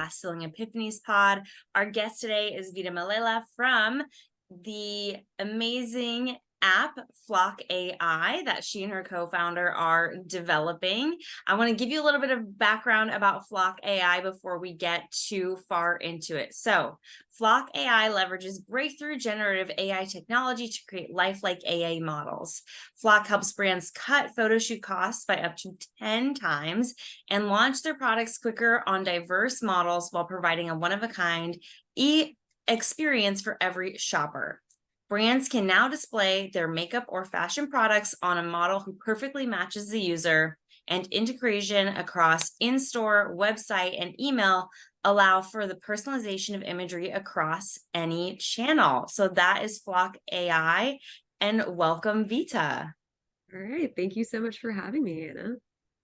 Glass Ceiling Epiphanies pod. Our guest today is Vita Mallela from the amazing app Flock AI that she and her co-founder are developing. I want to give you a little bit of background about Flock AI before we get too far into it. So Flock AI leverages breakthrough generative AI technology to create lifelike AI models. Flock helps brands cut photo shoot costs by up to 10 times and launch their products quicker on diverse models while providing a one-of-a-kind experience for every shopper. Brands can now display their makeup or fashion products on a model who perfectly matches the user, and integration across in-store, website, and email allow for the personalization of imagery across any channel. So that is Flock AI, and welcome, Vita. All right. Thank you so much for having me, Anna.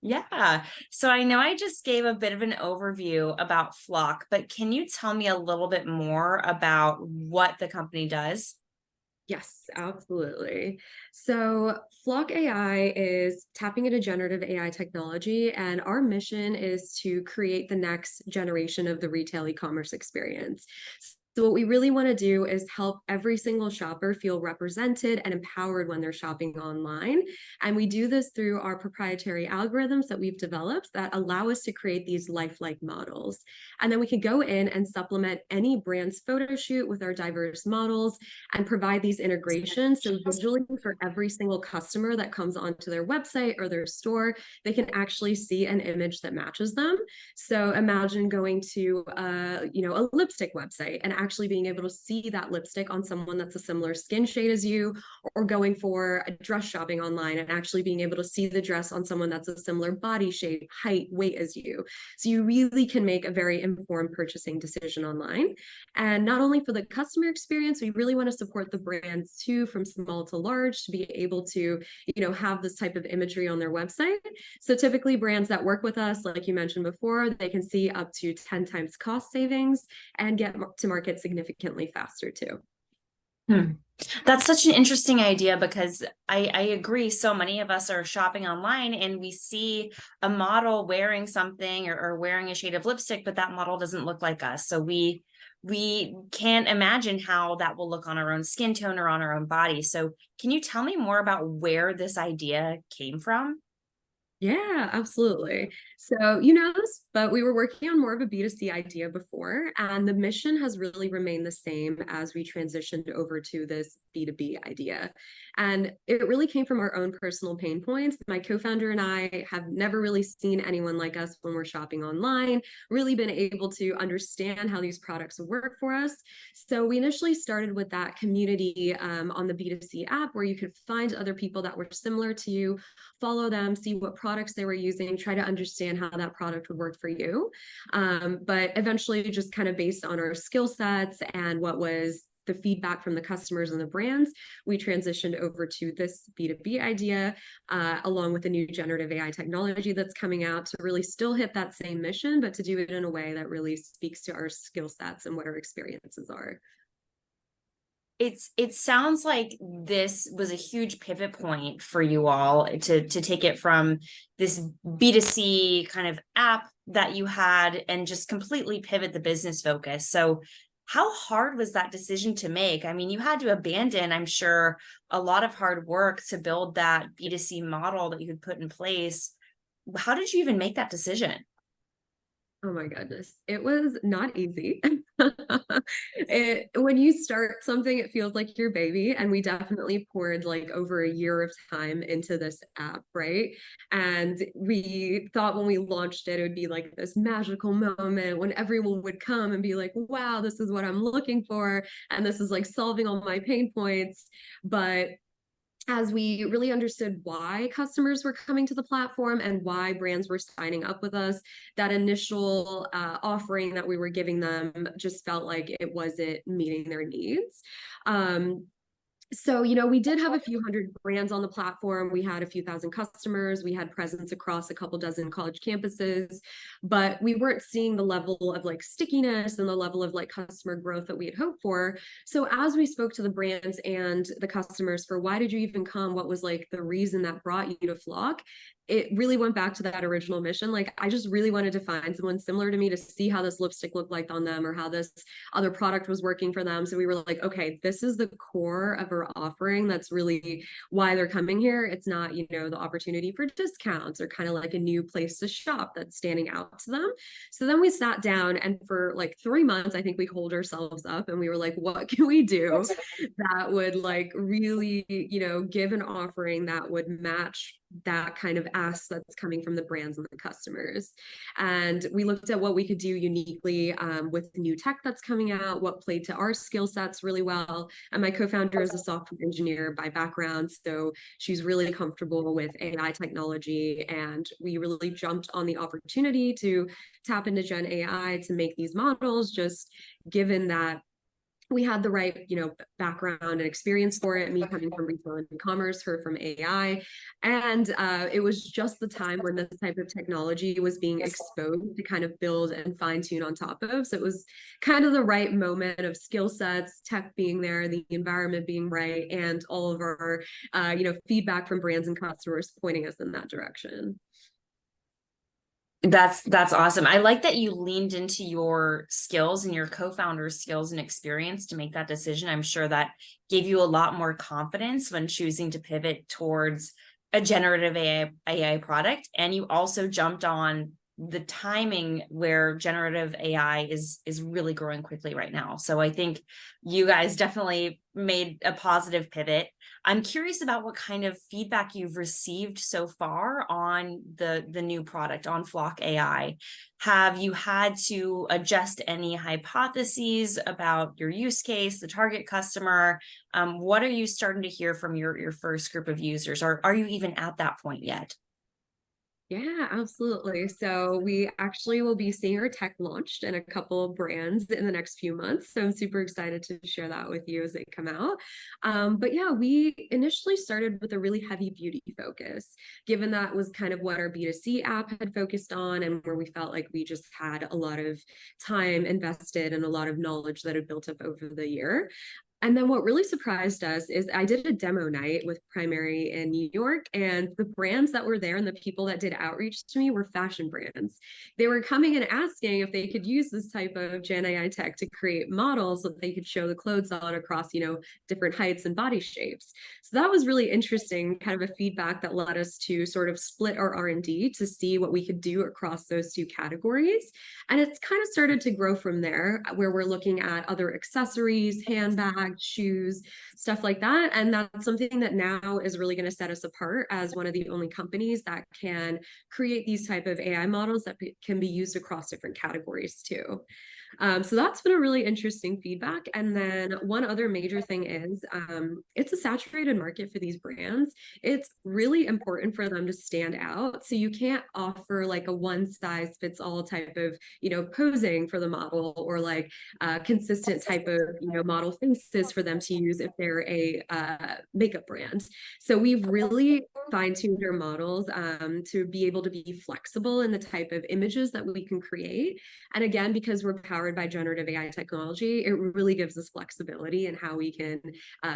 Yeah. So I know I just gave a bit of an overview about Flock, but can you tell me a little bit more about what the company does? Yes, absolutely. So Flock AI is tapping into generative AI technology, and our mission is to create the next generation of the retail e-commerce experience. So what we really want to do is help every single shopper feel represented and empowered when they're shopping online. And we do this through our proprietary algorithms that we've developed that allow us to create these lifelike models. And then we can go in and supplement any brand's photo shoot with our diverse models and provide these integrations. So visually for every single customer that comes onto their website or their store, they can actually see an image that matches them. So imagine going to a lipstick website and actually being able to see that lipstick on someone that's a similar skin shade as you, or going for a dress shopping online and actually being able to see the dress on someone that's a similar body shape, height, weight as you. So you really can make a very informed purchasing decision online. And not only for the customer experience, we really want to support the brands too, from small to large, to be able to, have this type of imagery on their website. So typically brands that work with us, like you mentioned before, they can see up to 10 times cost savings and get to market significantly faster too. That's such an interesting idea because I agree. So many of us are shopping online and we see a model wearing something or wearing a shade of lipstick, but that model doesn't look like us. So we can't imagine how that will look on our own skin tone or on our own body. So can you tell me more about where this idea came from? Yeah, absolutely. So you know this, but we were working on more of a B2C idea before, and the mission has really remained the same as we transitioned over to this B2B idea. And it really came from our own personal pain points. My co-founder and I have never really seen anyone like us when we're shopping online, really been able to understand how these products work for us. So we initially started with that community on the B2C app where you could find other people that were similar to you, follow them, see what products they were using, try to understand how that product would work for you. But eventually, just kind of based on our skill sets and what was the feedback from the customers and the brands, we transitioned over to this B2B idea, along with the new generative AI technology that's coming out to really still hit that same mission, but to do it in a way that really speaks to our skill sets and what our experiences are. It sounds like this was a huge pivot point for you all to take it from this B2C kind of app that you had and just completely pivot the business focus. So how hard was that decision to make? I mean, you had to abandon, I'm sure, a lot of hard work to build that B2C model that you had put in place. How did you even make that decision? Oh my goodness. It was not easy. When you start something, it feels like your baby. And we definitely poured like over a year of time into this app, right? And we thought when we launched it, it would be like this magical moment when everyone would come and be like, wow, this is what I'm looking for. And this is like solving all my pain points. But as we really understood why customers were coming to the platform and why brands were signing up with us, that initial offering that we were giving them just felt like it wasn't meeting their needs. So, we did have a few hundred brands on the platform. We had a few thousand customers. We had presence across a couple dozen college campuses, but we weren't seeing the level of like stickiness and the level of like customer growth that we had hoped for. So as we spoke to the brands and the customers for why did you even come? What was like the reason that brought you to Flock? it really went back to that original mission. Like, I just really wanted to find someone similar to me to see how this lipstick looked like on them or how this other product was working for them. So we were like, okay, this is the core of our offering. That's really why they're coming here. It's not, you know, the opportunity for discounts or kind of like a new place to shop that's standing out to them. So then we sat down, and for like 3 months, I think we hold ourselves up and we were like, what can we do that would like really, you know, give an offering that would match that kind of ask that's coming from the brands and the customers. And we looked at what we could do uniquely with new tech that's coming out, what played to our skill sets really well. And my co-founder is a software engineer by background, so she's really comfortable with AI technology. And we really jumped on the opportunity to tap into Gen AI to make these models, just given that we had the right, you know, background and experience for it. Me coming from retail and e-commerce, her from AI, and it was just the time when this type of technology was being exposed to kind of build and fine tune on top of. So it was kind of the right moment of skill sets, tech being there, the environment being right, and all of our, you know, feedback from brands and customers pointing us in that direction. That's awesome. I like that you leaned into your skills and your co-founder's skills and experience to make that decision. I'm sure that gave you a lot more confidence when choosing to pivot towards a generative AI product. And you also jumped on the timing where generative AI is really growing quickly right now. So I think you guys definitely made a positive pivot. I'm curious about what kind of feedback you've received so far on the new product, on Flock AI. Have you had to adjust any hypotheses about your use case, the target customer? What are you starting to hear from your first group of users? Or are you even at that point yet? Yeah, absolutely. So we actually will be seeing our tech launched in a couple of brands in the next few months. So I'm super excited to share that with you as they come out. But yeah, we initially started with a really heavy beauty focus, given that was kind of what our B2C app had focused on, and where we felt like we just had a lot of time invested and a lot of knowledge that had built up over the year. And then what really surprised us is I did a demo night with Primary in New York, and the brands that were there and the people that did outreach to me were fashion brands. They were coming and asking if they could use this type of Gen AI tech to create models that they could show the clothes on across, you know, different heights and body shapes. So that was really interesting, kind of a feedback that led us to sort of split our R&D to see what we could do across those two categories. And it's kind of started to grow from there, where we're looking at other accessories, handbags, shoes, stuff like that. And that's something that now is really going to set us apart as one of the only companies that can create these type of AI models that can be used across different categories too. So that's been a really interesting feedback. And then one other major thing is it's a saturated market for these brands. It's really important for them to stand out. So you can't offer like a one size fits all type of, you know, posing for the model, or like consistent type of, you know, model faces for them to use if they're a makeup brand. So we've really fine-tuned our models to be able to be flexible in the type of images that we can create. And again, because we're powered by generative AI technology, it really gives us flexibility in how we can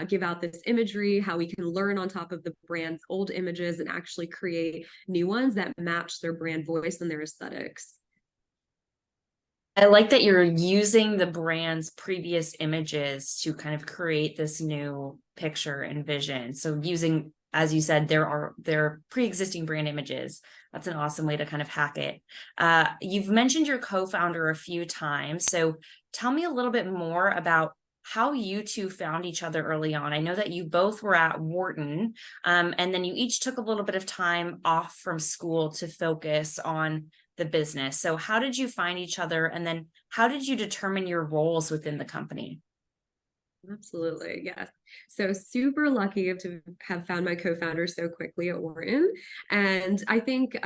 give out this imagery, how we can learn on top of the brand's old images and actually create new ones that match their brand voice and their aesthetics. I like that you're using the brand's previous images to kind of create this new picture and vision. So using, as you said, there are pre-existing brand images. That's an awesome way to kind of hack it. You've mentioned your co-founder a few times. So tell me a little bit more about how you two found each other early on. I know that you both were at Wharton, and then you each took a little bit of time off from school to focus on the business. So how did you find each other? And then how did you determine your roles within the company? Absolutely, yes. So super lucky to have found my co-founder so quickly at Wharton. And I think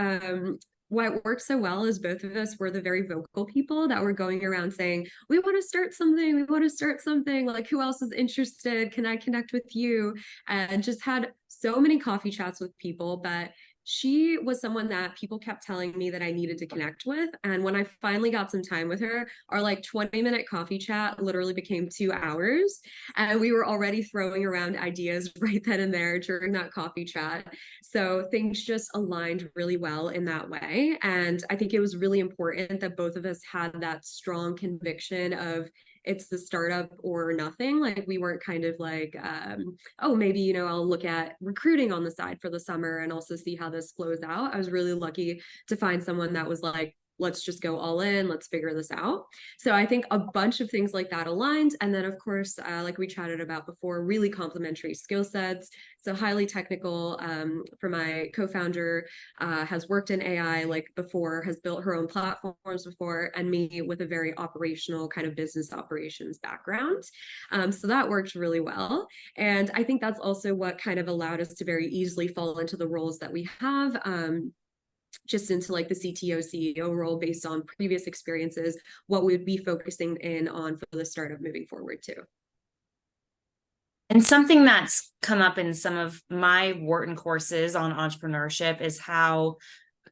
what worked so well is both of us were the very vocal people that were going around saying, we want to start something, we want to start something, like who else is interested? Can I connect with you? And just had so many coffee chats with people, but she was someone that people kept telling me that I needed to connect with. And when I finally got some time with her, our like 20-minute coffee chat literally became 2 hours. And we were already throwing around ideas right then and there during that coffee chat. So things just aligned really well in that way. And I think it was really important that both of us had that strong conviction of it's the startup or nothing. Like we weren't kind of like, oh, maybe, I'll look at recruiting on the side for the summer and also see how this flows out. I was really lucky to find someone that was like, let's just go all in, let's figure this out. So I think a bunch of things like that aligned. And then, of course, like we chatted about before, really complementary skill sets. So highly technical. For my co-founder, has worked in AI like before, has built her own platforms before, and me with a very operational kind of business operations background. So that worked really well. And I think that's also what kind of allowed us to very easily fall into the roles that we have. Just into like the CTO CEO role based on previous experiences, what we would be focusing in on for the startup moving forward too. And something that's come up in some of my Wharton courses on entrepreneurship is how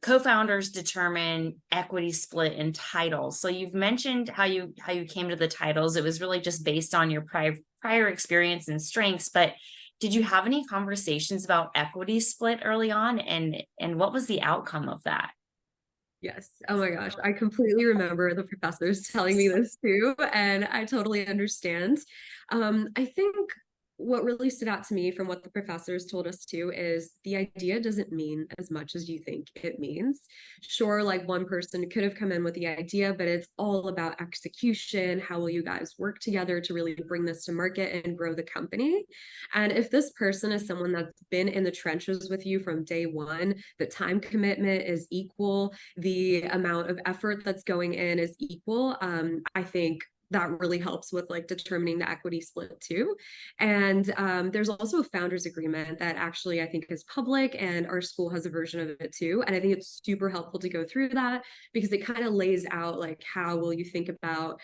co-founders determine equity split in titles. So you've mentioned how you came to the titles. It was really just based on your prior experience and strengths, but did you have any conversations about equity split early on, and what was the outcome of that? Yes. Oh my gosh. I completely remember the professors telling me this too, and I totally understand. I think what really stood out to me from what the professors told us too is the idea doesn't mean as much as you think it means. Sure, like one person could have come in with the idea, but it's all about execution. How will you guys work together to really bring this to market and grow the company? And if this person is someone that's been in the trenches with you from day one, the time commitment is equal, the amount of effort that's going in is equal. I think that really helps with like determining the equity split too. And there's also a founders agreement that actually I think is public, and our school has a version of it too. And I think it's super helpful to go through that because it kind of lays out like how will you think about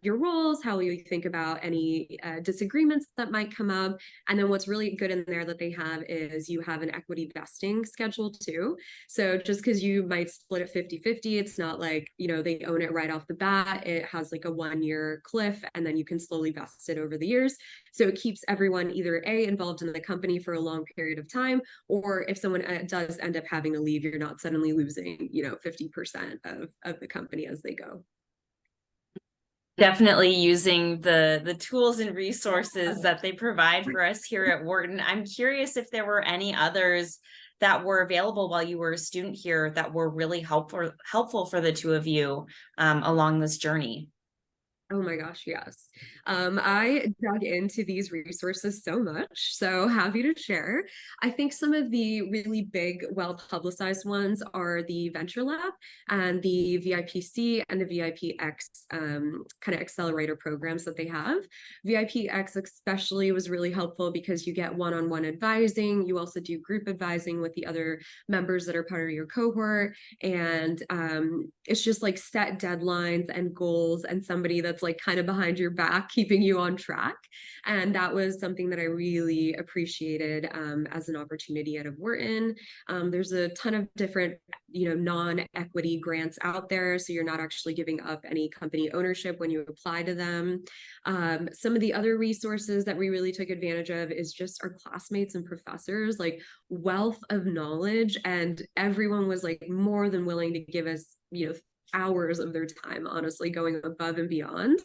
your roles, how will you think about any disagreements that might come up. And then what's really good in there that they have is you have an equity vesting schedule too. So just because you might split it 50-50, it's not like, they own it right off the bat. It has like a 1-year cliff, and then you can slowly vest it over the years. So it keeps everyone either A, involved in the company for a long period of time, or if someone does end up having to leave, you're not suddenly losing, 50% of the company as they go. Definitely using the tools and resources that they provide for us here at Wharton. I'm curious if there were any others that were available while you were a student here that were really helpful for the two of you along this journey. Oh my gosh, yes. I dug into these resources so much, so happy to share. I think some of the really big, well-publicized ones are the Venture Lab and the VIPC and the VIPX kind of accelerator programs that they have. VIPX especially was really helpful because you get one-on-one advising. You also do group advising with the other members that are part of your cohort. And it's just like set deadlines and goals and somebody that's like kind of behind your back, keeping you on track. And that was something that I really appreciated as an opportunity out of Wharton. There's a ton of different, non-equity grants out there. So you're not actually giving up any company ownership when you apply to them. Some of the other resources that we really took advantage of is just our classmates and professors, like wealth of knowledge. And everyone was like more than willing to give us, hours of their time, honestly, going above and beyond.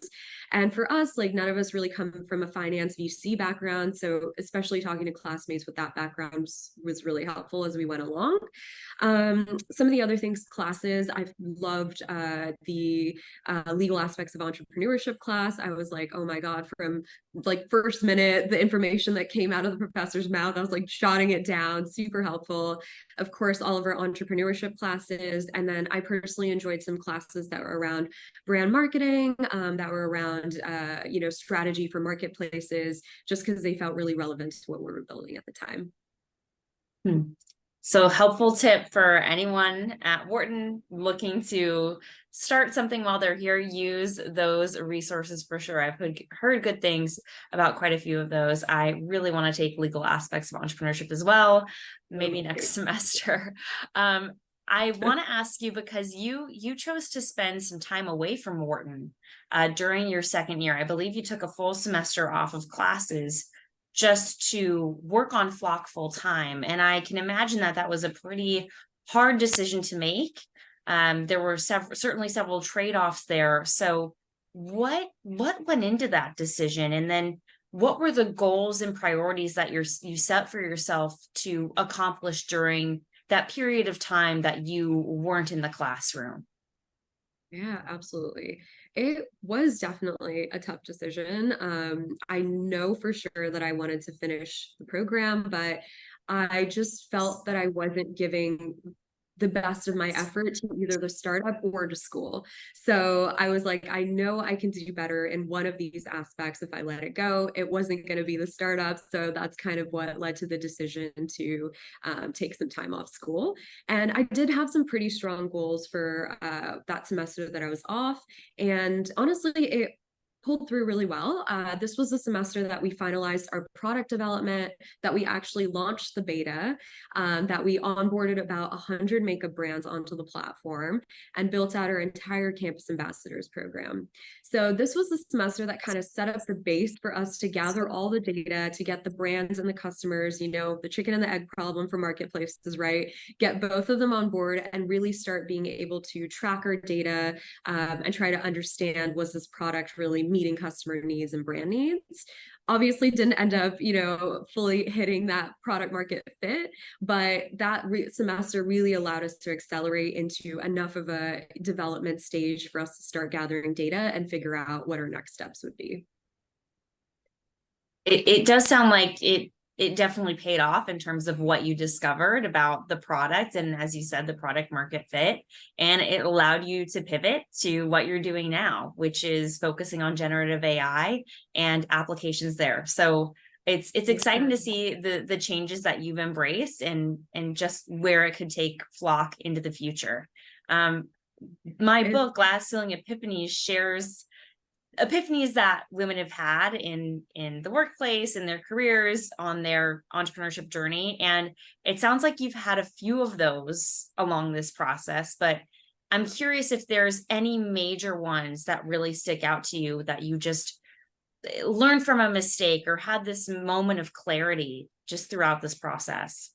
And for us, like none of us really come from a finance VC background. So especially talking to classmates with that background was really helpful as we went along. Some of the other things, classes, I've loved the legal aspects of entrepreneurship class. I was like, oh my God, from like first minute, the information that came out of the professor's mouth, I was like jotting it down, super helpful. Of course, all of our entrepreneurship classes. And then I personally enjoyed some classes that were around brand marketing, that were around, strategy for marketplaces, just because they felt really relevant to what we were building at the time. So helpful tip for anyone at Wharton looking to start something while they're here, use those resources for sure. I've heard good things about quite a few of those. I really want to take legal aspects of entrepreneurship as well, maybe next semester. I want to ask you, because you chose to spend some time away from Wharton during your second year. I believe you took a full semester off of classes just to work on Flock full time. And I can imagine that that was a pretty hard decision to make. There were certainly several trade-offs there. So what went into that decision? And then what were the goals and priorities that you set for yourself to accomplish during that period of time that you weren't in the classroom? Yeah, absolutely. It was definitely a tough decision. I know for sure that I wanted to finish the program, but I just felt that I wasn't giving the best of my effort to either the startup or to school. So I was like, I know I can do better in one of these aspects if I let it go. It wasn't going to be the startup. So that's kind of what led to the decision to take some time off school. And I did have some pretty strong goals for that semester that I was off. And honestly, it pulled through really well. This was the semester that we finalized our product development, that we actually launched the beta, that we onboarded about 100 makeup brands onto the platform and built out our entire campus ambassadors program. So this was the semester that kind of set up the base for us to gather all the data, to get the brands and the customers, you know, the chicken and the egg problem for marketplaces, right? Get both of them on board and really start being able to track our data and try to understand, was this product really meeting customer needs and brand needs? Obviously didn't end up, you know, fully hitting that product market fit, but that semester really allowed us to accelerate into enough of a development stage for us to start gathering data and figure out what our next steps would be. It does sound like it definitely paid off in terms of what you discovered about the product, and as you said, the product market fit, and it allowed you to pivot to what you're doing now, which is focusing on generative AI and applications there. So it's exciting to see the changes that you've embraced, and just where it could take Flock into the future. My book, Glass Ceiling Epiphanies, shares epiphanies that women have had in the workplace, in their careers, on their entrepreneurship journey. And it sounds like you've had a few of those along this process, but I'm curious if there's any major ones that really stick out to you, that you just learned from a mistake or had this moment of clarity just throughout this process.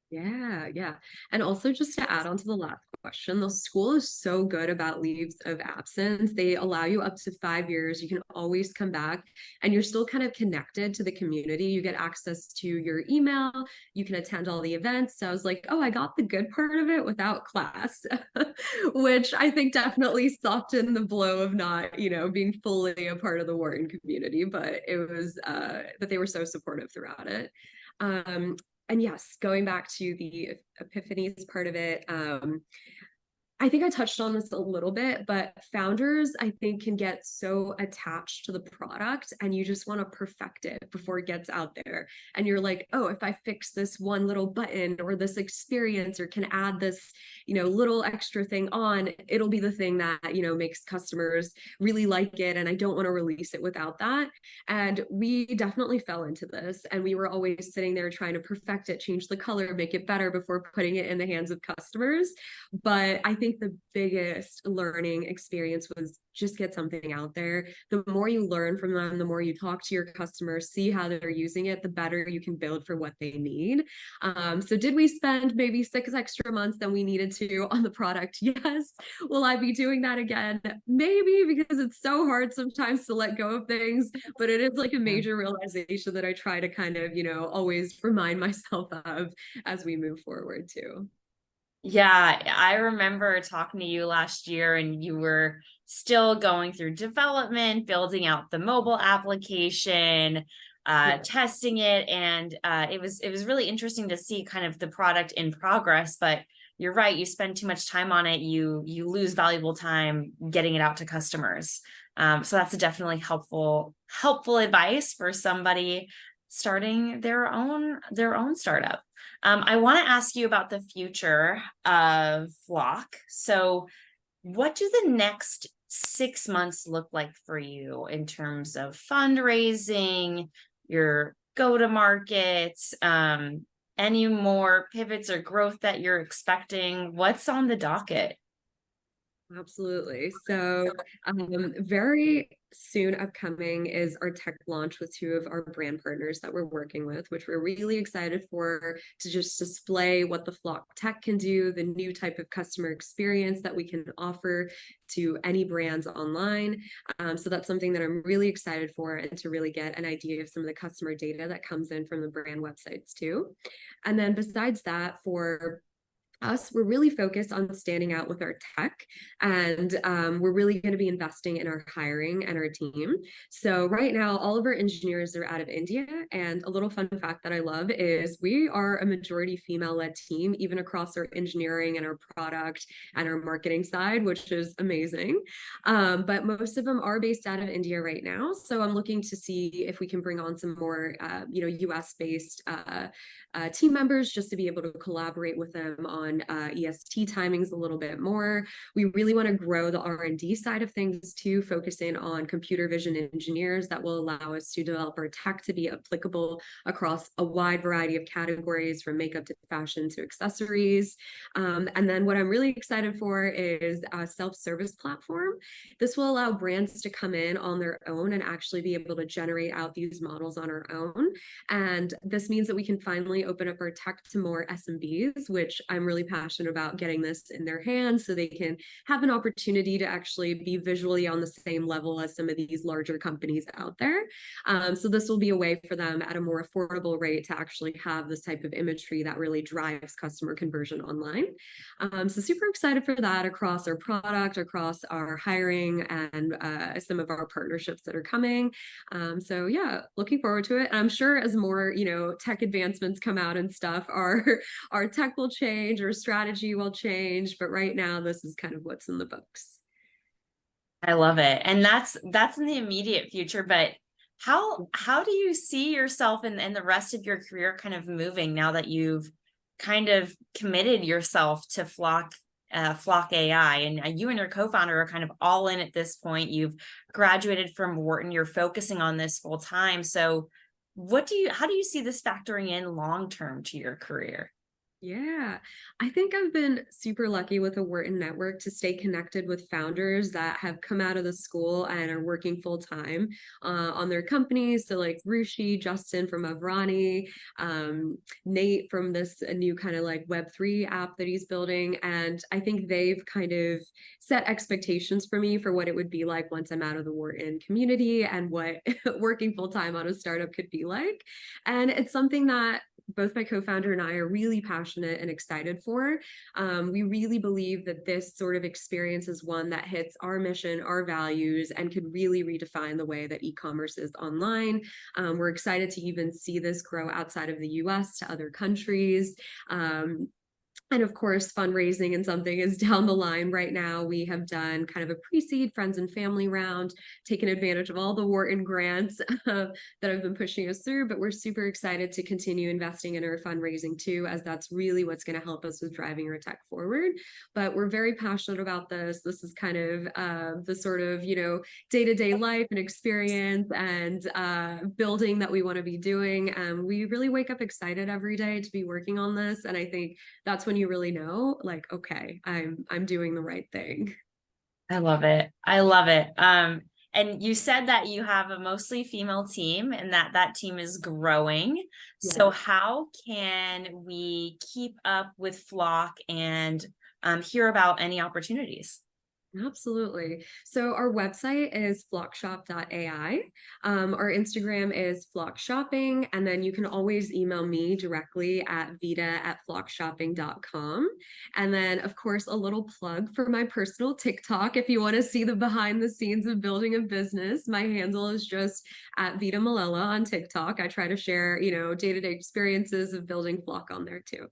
Yeah, yeah. And also, just to add on to the last question, the school is so good about leaves of absence. They allow you up to 5 years. You can always come back and you're still kind of connected to the community. You get access to your email, you can attend all the events. So I was like, oh, I got the good part of it without class, which I think definitely softened the blow of not, you know, being fully a part of the Wharton community. But it was that they were so supportive throughout it. Um, and yes, going back to the epiphanies part of it, I think I touched on this a little bit, but founders, I think, can get so attached to the product and you just want to perfect it before it gets out there. And you're like, oh, if I fix this one little button or this experience or can add this, you know, little extra thing on, it'll be the thing that, you know, makes customers really like it. And I don't want to release it without that. And we definitely fell into this. And we were always sitting there trying to perfect it, change the color, make it better before putting it in the hands of customers. But I think the biggest learning experience was just get something out there. The more you learn from them, the more you talk to your customers, see how they're using it, the better you can build for what they need. So did we spend maybe 6 extra months than we needed to on the product? Yes. Will I be doing that again? Maybe, because it's so hard sometimes to let go of things, but it is like a major realization that I try to kind of, you know, always remind myself of as we move forward too. Yeah, I remember talking to you last year and you were still going through development, building out the mobile application, Yeah. testing it, and it was really interesting to see kind of the product in progress. But you're right, you spend too much time on it, you lose valuable time getting it out to customers. So that's definitely helpful advice for somebody starting their own startup. I want to ask you about the future of Flock. So, what do the next 6 months look like for you in terms of fundraising, your go-to-market, any more pivots or growth that you're expecting? What's on the docket? Absolutely. So, very soon upcoming is our tech launch with two of our brand partners that we're working with, which we're really excited for, to just display what the Flock tech can do, the new type of customer experience that we can offer to any brands online. So that's something that I'm really excited for, and to really get an idea of some of the customer data that comes in from the brand websites too. And then besides that, for us, we're really focused on standing out with our tech, and we're really going to be investing in our hiring and our team. So right now, all of our engineers are out of India, and a little fun fact that I love is we are a majority female-led team, even across our engineering and our product and our marketing side, which is amazing. But most of them are based out of India right now. So I'm looking to see if we can bring on some more, US-based team members, just to be able to collaborate with them on EST timings a little bit more. We really want to grow the R&D side of things too, focusing on computer vision engineers that will allow us to develop our tech to be applicable across a wide variety of categories, from makeup to fashion to accessories. And then what I'm really excited for is a self-service platform. This will allow brands to come in on their own and actually be able to generate out these models on our own. And this means that we can finally open up our tech to more SMBs, which I'm really passionate about, getting this in their hands so they can have an opportunity to actually be visually on the same level as some of these larger companies out there. So this will be a way for them at a more affordable rate to actually have this type of imagery that really drives customer conversion online. So super excited for that across our product, across our hiring, and some of our partnerships that are coming. So yeah, looking forward to it. And I'm sure as more, tech advancements come out and stuff, our tech will change, our strategy will change. But right now, this is kind of what's in the books. I love it. And that's in the immediate future, but how do you see yourself and the rest of your career kind of moving now that you've kind of committed yourself to Flock AI, and you and your co-founder are kind of all in at this point? You've graduated from Wharton, you're focusing on this full time. So how do you see this factoring in long term to your career? Yeah, I think I've been super lucky with the Wharton network to stay connected with founders that have come out of the school and are working full time on their companies. So like Rushi, Justin from Avrani, Nate from this new kind of like Web3 app that he's building. And I think they've kind of set expectations for me for what it would be like once I'm out of the Wharton community, and what working full time on a startup could be like. And it's something that both my co-founder and I are really passionate and excited for. We really believe that this sort of experience is one that hits our mission, our values, and could really redefine the way that e-commerce is online. We're excited to even see this grow outside of the US to other countries. And of course, fundraising and something is down the line right now. We have done kind of a pre-seed friends and family round, taken advantage of all the Wharton grants that have been pushing us through, but we're super excited to continue investing in our fundraising too, as that's really what's going to help us with driving our tech forward. But we're very passionate about this. This is kind of the sort of, day-to-day life and experience and building that we want to be doing. We really wake up excited every day to be working on this. And I think that's when you really know, like, okay, I'm doing the right thing. I love it. I love it. And you said that you have a mostly female team and that team is growing. So Yeah. how can we keep up with Flock and hear about any opportunities? Absolutely. So our website is flockshop.ai. Our Instagram is flockshopping, and then you can always email me directly at vita@flockshopping.com. And then, of course, a little plug for my personal TikTok. If you want to see the behind the scenes of building a business, my handle is just at Vita Mallela on TikTok. I try to share, day-to-day experiences of building Flock on there too.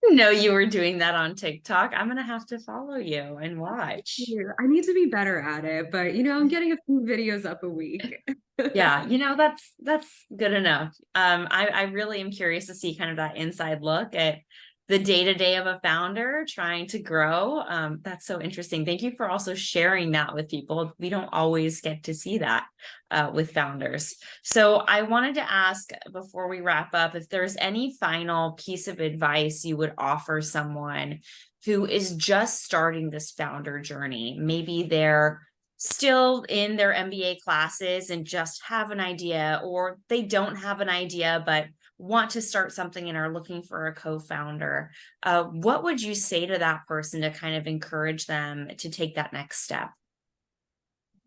didn't know you were doing that on TikTok. I'm gonna have to follow you and watch. Yeah, I need to be better at it, but I'm getting a few videos up a week. Yeah, that's good enough. I really am curious to see kind of that inside look at the day-to-day of a founder trying to grow. That's so interesting. Thank you for also sharing that with people. We don't always get to see that with founders. So I wanted to ask before we wrap up, if there's any final piece of advice you would offer someone who is just starting this founder journey. Maybe they're still in their MBA classes and just have an idea, or they don't have an idea, but want to start something and are looking for a co-founder. What would you say to that person to kind of encourage them to take that next step?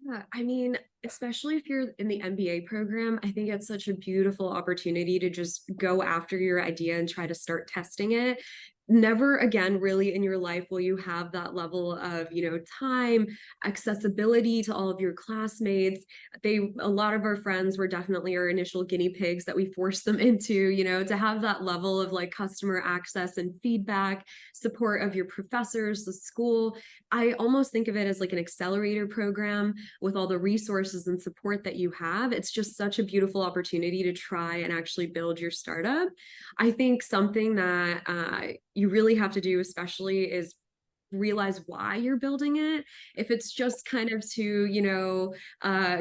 Yeah, I mean, especially if you're in the MBA program, I think it's such a beautiful opportunity to just go after your idea and try to start testing it. Never again, really, in your life will you have that level of, time, accessibility to all of your classmates. A lot of our friends were definitely our initial guinea pigs that we forced them into, to have that level of like customer access and feedback, support of your professors, the school. I almost think of it as like an accelerator program with all the resources and support that you have. It's just such a beautiful opportunity to try and actually build your startup. I think something that you really have to do, especially, is realize why you're building it. If it's just kind of to,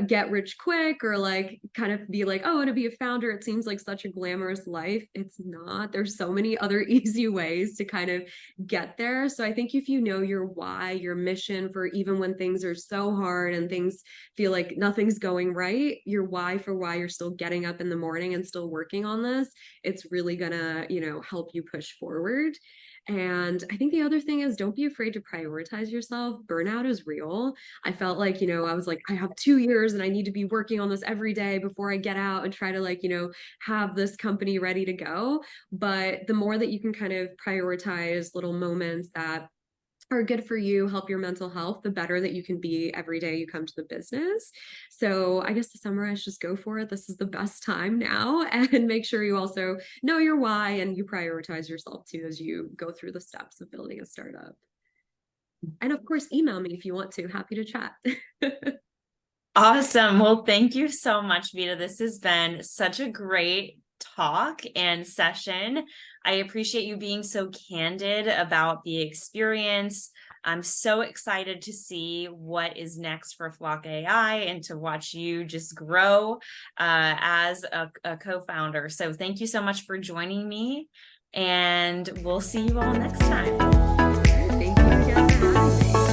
get rich quick, or like kind of be like, oh, to be a founder, it seems like such a glamorous life. It's not. There's so many other easy ways to kind of get there. So I think if you know your why, your mission, for even when things are so hard and things feel like nothing's going right, your why for why you're still getting up in the morning and still working on this, it's really gonna, help you push forward. And I think the other thing is, don't be afraid to prioritize yourself. Burnout is real. I felt like, I was like, I have 2 years and I need to be working on this every day before I get out and try to like, have this company ready to go. But the more that you can kind of prioritize little moments that are good for you, help your mental health, the better that you can be every day you come to the business. So I guess to summarize, just go for it. This is the best time now, and make sure you also know your why and you prioritize yourself too as you go through the steps of building a startup. And of course, email me if you want to. Happy to chat. Awesome. Well, thank you so much, Vita. This has been such a great talk and session. I appreciate you being so candid about the experience. I'm so excited to see what is next for Flock AI and to watch you just grow as a co-founder. So thank you so much for joining me, and we'll see you all next time. Thank you again for having me.